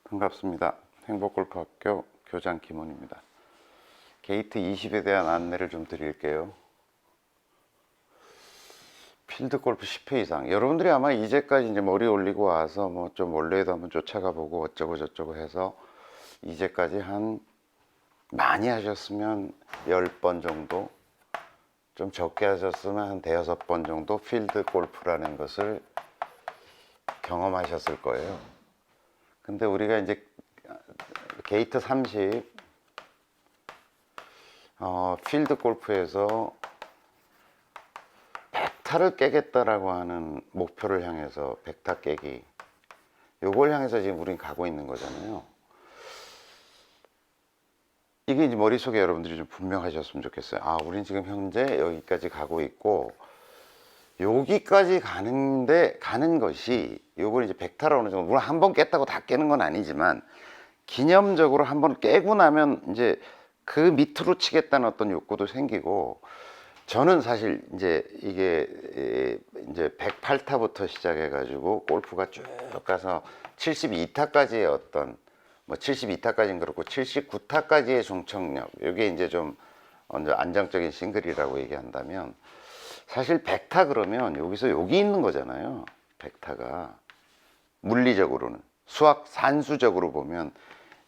반갑습니다. 행복골프학교 교장 김원입니다. 게이트 20에 대한 안내를 좀 드릴게요. 필드골프 10회 이상. 여러분들이 아마 이제까지 이제 머리 올리고 와서 뭐 좀 원래도 한번 쫓아가 보고 어쩌고 저쩌고 해서 이제까지 한 많이 하셨으면 10번 정도, 좀 적게 하셨으면 한 5번 정도 필드골프라는 것을 경험하셨을 거예요. 근데 우리가 이제 게이트 30 필드 골프에서 100타를 깨겠다라고 하는 목표를 향해서 100타 깨기, 요걸 향해서 지금 우린 가고 있는 거잖아요. 이게 이제 머릿속에 여러분들이 좀 분명하셨으면 좋겠어요. 아, 우린 지금 현재 여기까지 가고 있고, 여기까지 가는 것이, 요걸 이제 100타를 어느 정도, 물론 한 번 깼다고 다 깨는 건 아니지만 기념적으로 한 번 깨고 나면 이제 그 밑으로 치겠다는 어떤 욕구도 생기고, 저는 사실 이제 이게 이제 108타부터 시작해 가지고 골프가 쭉 가서 72타까지의 어떤, 뭐 72타까지는 그렇고 79타까지의 종착력, 이게 이제 좀 안정적인 싱글이라고 얘기한다면, 사실 100타 그러면 여기서 여기 있는 거잖아요. 100타가 물리적으로는, 수학 산수적으로 보면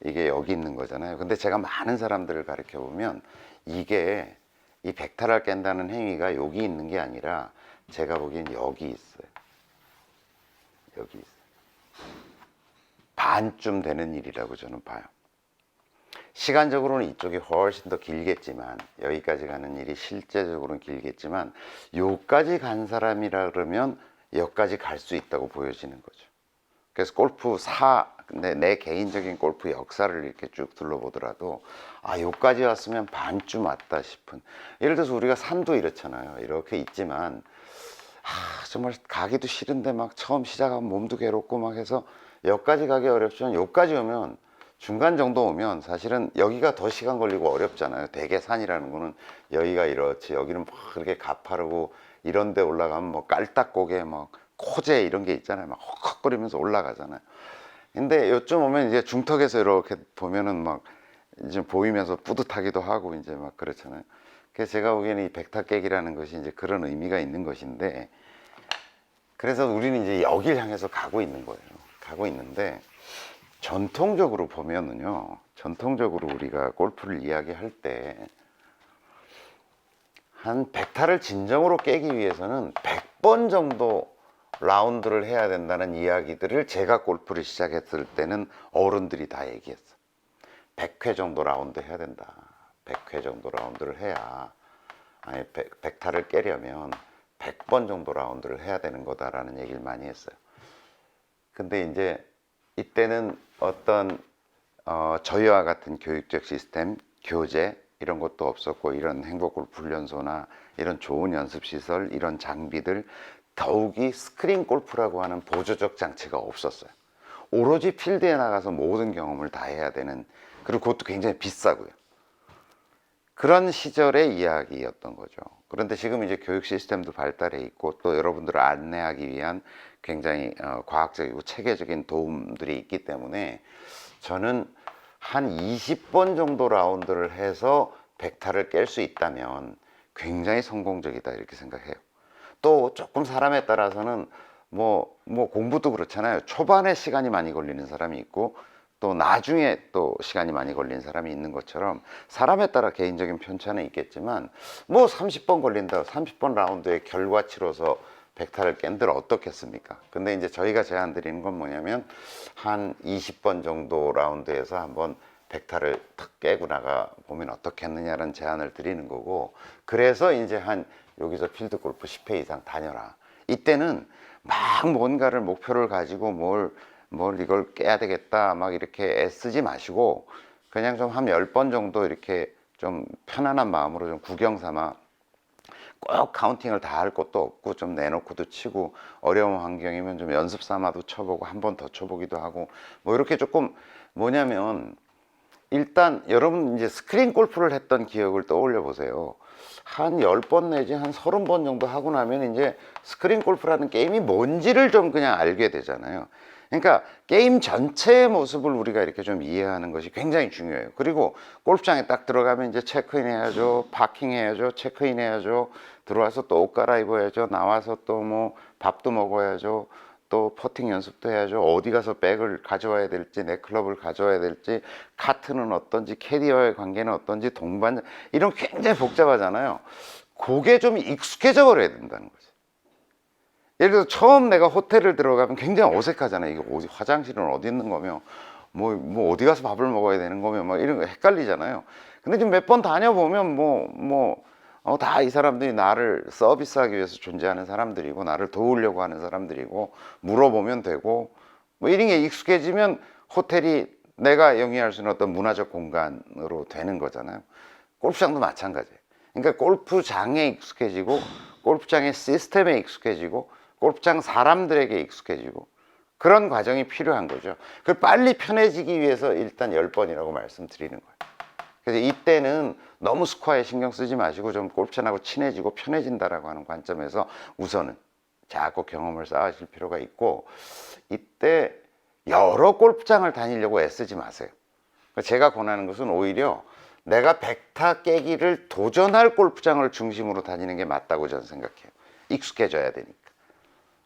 이게 여기 있는 거잖아요. 근데 제가 많은 사람들을 가르쳐 보면 이게 이 100타를 깬다는 행위가 여기 있는 게 아니라 제가 보기엔 여기 있어요. 여기 있어요. 반쯤 되는 일이라고 저는 봐요. 시간적으로는 이쪽이 훨씬 더 길겠지만, 여기까지 가는 일이 실제적으로는 길겠지만, 요까지 간 사람이라 그러면 여기까지 갈 수 있다고 보여지는 거죠. 그래서 골프 내 개인적인 골프 역사를 이렇게 쭉 둘러보더라도, 아, 요까지 왔으면 반쯤 왔다 싶은. 예를 들어서 우리가 산도 이렇잖아요. 이렇게 있지만, 아, 정말 가기도 싫은데 막 처음 시작하면 몸도 괴롭고 막 해서 여기까지 가기 어렵지만, 요까지 오면, 중간 정도 오면 사실은 여기가 더 시간 걸리고 어렵잖아요. 대개 산이라는 거는 여기가 이렇지, 여기는 막 그렇게 가파르고, 이런 데 올라가면 뭐 깔딱고개, 막 코제 이런 게 있잖아요. 막 헉헉거리면서 올라가잖아요. 근데 요쯤 오면 이제 중턱에서 이렇게 보면은 막 이제 보이면서 뿌듯하기도 하고 이제 막 그렇잖아요. 그래서 제가 보기에는 이 백타 깨기라는 것이 이제 그런 의미가 있는 것인데, 그래서 우리는 이제 여길 향해서 가고 있는 거예요. 가고 있는데, 전통적으로 보면은요, 전통적으로 우리가 골프를 이야기할 때 한 100타를 진정으로 깨기 위해서는 100번 정도 라운드를 해야 된다는 이야기들을 제가 골프를 시작했을 때는 어른들이 다 얘기했어. 100회 정도 라운드 해야 된다. 100회 정도 라운드를 해야, 아니 100타를 깨려면 100번 정도 라운드를 해야 되는 거다라는 얘기를 많이 했어요. 근데 이제 이때는 어떤 저희와 같은 교육적 시스템, 교재 이런 것도 없었고, 이런 행복골프 훈련소나 이런 좋은 연습시설, 이런 장비들, 더욱이 스크린 골프라고 하는 보조적 장치가 없었어요. 오로지 필드에 나가서 모든 경험을 다 해야 되는, 그리고 그것도 굉장히 비싸고요. 그런 시절의 이야기였던 거죠. 그런데 지금 이제 교육 시스템도 발달해 있고, 또 여러분들을 안내하기 위한 굉장히 과학적이고 체계적인 도움들이 있기 때문에, 저는 한 20번 정도 라운드를 해서 100타를 깰 수 있다면 굉장히 성공적이다, 이렇게 생각해요. 또 조금 사람에 따라서는 뭐 공부도 그렇잖아요. 초반에 시간이 많이 걸리는 사람이 있고, 또 나중에 또 시간이 많이 걸리는 사람이 있는 것처럼, 사람에 따라 개인적인 편차는 있겠지만, 뭐 30번 걸린다, 30번 라운드의 결과치로서 100타를 깬들 어떻겠습니까? 근데 이제 저희가 제안 드리는 건 뭐냐면, 한 20번 정도 라운드에서 한번 100타를 탁 깨고 나가 보면 어떻겠느냐라는 제안을 드리는 거고, 그래서 이제 한 여기서 필드 골프 10회 이상 다녀라. 이때는 막 뭔가를 목표를 가지고 뭘 이걸 깨야 되겠다 막 이렇게 애쓰지 마시고, 그냥 좀 한 10번 정도 이렇게 좀 편안한 마음으로 좀 구경 삼아 꼭 카운팅을 다 할 것도 없고 좀 내놓고도 치고 어려운 환경이면 좀 연습 삼아도 쳐보고 한 번 더 쳐보기도 하고 뭐 이렇게 조금 뭐냐면 일단 여러분 이제 스크린 골프를 했던 기억을 떠올려 보세요. 한 10번 내지 한 30번 정도 하고 나면 이제 스크린 골프라는 게임이 뭔지를 좀 그냥 알게 되잖아요. 그러니까 게임 전체의 모습을 우리가 이렇게 좀 이해하는 것이 굉장히 중요해요. 그리고 골프장에 딱 들어가면 이제 체크인 해야죠, 파킹 해야죠, 체크인 해야죠, 들어와서 또 옷 갈아입어야죠, 나와서 또 뭐 밥도 먹어야죠, 또 퍼팅 연습도 해야죠, 어디 가서 백을 가져와야 될지, 내 클럽을 가져와야 될지, 카트는 어떤지, 캐디어의 관계는 어떤지, 동반, 이런 굉장히 복잡하잖아요. 그게 좀 익숙해져 버려야 된다는 거죠. 예를 들어서 처음 내가 호텔을 들어가면 굉장히 어색하잖아요. 이게 어디, 화장실은 어디 있는 거며, 뭐 어디 가서 밥을 먹어야 되는 거며, 뭐 이런 거 헷갈리잖아요. 근데 지금 몇 번 다녀보면 다 이 사람들이 나를 서비스하기 위해서 존재하는 사람들이고, 나를 도우려고 하는 사람들이고, 물어보면 되고, 뭐 이런 게 익숙해지면 호텔이 내가 영위할 수 있는 어떤 문화적 공간으로 되는 거잖아요. 골프장도 마찬가지예요. 그러니까 골프장에 익숙해지고, 골프장의 시스템에 익숙해지고, 골프장 사람들에게 익숙해지고 그런 과정이 필요한 거죠. 그걸 빨리 편해지기 위해서 일단 10번이라고 말씀드리는 거예요. 그래서 이때는 너무 스코어에 신경 쓰지 마시고 좀 골프장하고 친해지고 편해진다라고 하는 관점에서 우선은 자꾸 경험을 쌓으실 필요가 있고, 이때 여러 골프장을 다니려고 애쓰지 마세요. 제가 권하는 것은 오히려 내가 100타 깨기를 도전할 골프장을 중심으로 다니는 게 맞다고 저는 생각해요. 익숙해져야 되니까.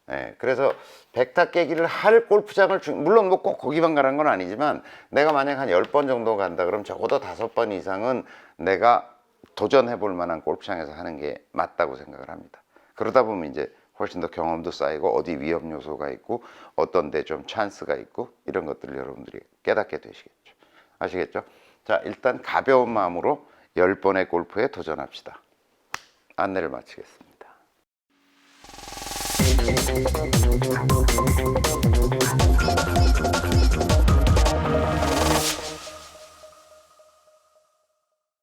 네, 그래서 100타 깨기를 할 골프장을 물론 뭐 꼭 거기만 가라는 건 아니지만, 내가 만약 한 10번 정도 간다 그러면 적어도 5번 이상은 내가 도전해 볼 만한 골프장에서 하는 게 맞다고 생각을 합니다. 그러다 보면 이제 훨씬 더 경험도 쌓이고 어디 위험 요소가 있고 어떤 데 좀 찬스가 있고 이런 것들을 여러분들이 깨닫게 되시겠죠. 아시겠죠? 자, 일단 가벼운 마음으로 10번의 골프에 도전합시다. 안내를 마치겠습니다.